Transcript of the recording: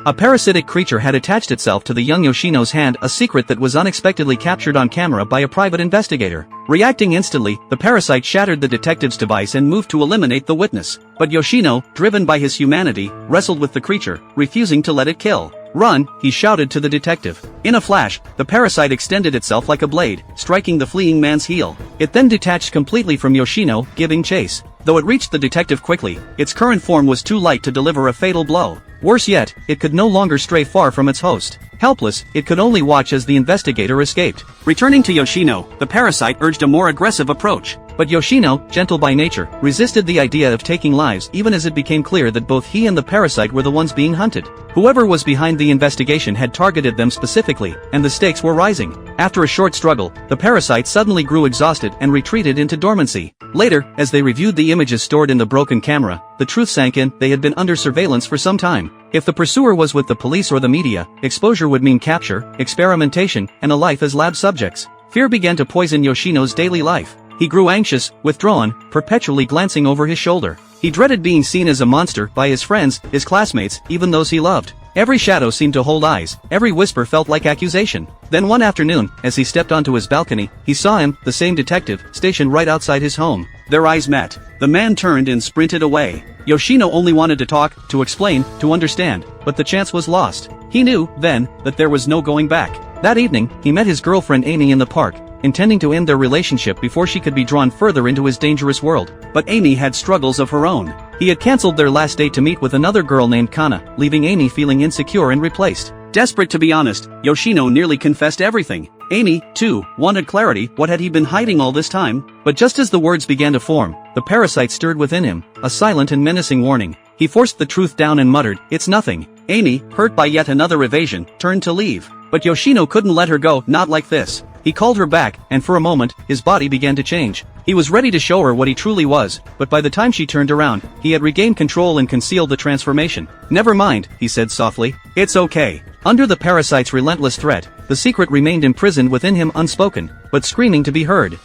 A parasitic creature had attached itself to the young Yoshino's hand, a secret that was unexpectedly captured on camera by a private investigator. Reacting instantly, the parasite shattered the detective's device and moved to eliminate the witness. But Yoshino, driven by his humanity, wrestled with the creature, refusing to let it kill. "Run!" he shouted to the detective. In a flash, the parasite extended itself like a blade, striking the fleeing man's heel. It then detached completely from Yoshino, giving chase. Though it reached the detective quickly, its current form was too light to deliver a fatal blow. Worse yet, it could no longer stray far from its host. Helpless, it could only watch as the investigator escaped. Returning to Yoshino, the parasite urged a more aggressive approach. But Yoshino, gentle by nature, resisted the idea of taking lives even as it became clear that both he and the parasite were the ones being hunted. Whoever was behind the investigation had targeted them specifically, and the stakes were rising. After a short struggle, the parasite suddenly grew exhausted and retreated into dormancy. Later, as they reviewed the images stored in the broken camera, the truth sank in: they had been under surveillance for some time. If the pursuer was with the police or the media, exposure would mean capture, experimentation, and a life as lab subjects. Fear began to poison Yoshino's daily life. He grew anxious, withdrawn, perpetually glancing over his shoulder. He dreaded being seen as a monster by his friends, his classmates, even those he loved. Every shadow seemed to hold eyes, every whisper felt like accusation. Then one afternoon, as he stepped onto his balcony, he saw him, the same detective, stationed right outside his home. Their eyes met. The man turned and sprinted away. Yoshino only wanted to talk, to explain, to understand, but the chance was lost. He knew, then, that there was no going back. That evening, he met his girlfriend Amy in the park, intending to end their relationship before she could be drawn further into his dangerous world. But Amy had struggles of her own. He had cancelled their last date to meet with another girl named Kana, leaving Amy feeling insecure and replaced. Desperate to be honest, Yoshino nearly confessed everything. Amy, too, wanted clarity. What had he been hiding all this time? But just as the words began to form, the parasite stirred within him, a silent and menacing warning. He forced the truth down and muttered, "It's nothing." Amy, hurt by yet another evasion, turned to leave. But Yoshino couldn't let her go, not like this. He called her back, and for a moment, his body began to change. He was ready to show her what he truly was, but by the time she turned around, he had regained control and concealed the transformation. "Never mind," he said softly. "It's okay." Under the parasite's relentless threat, the secret remained imprisoned within him, unspoken, but screaming to be heard.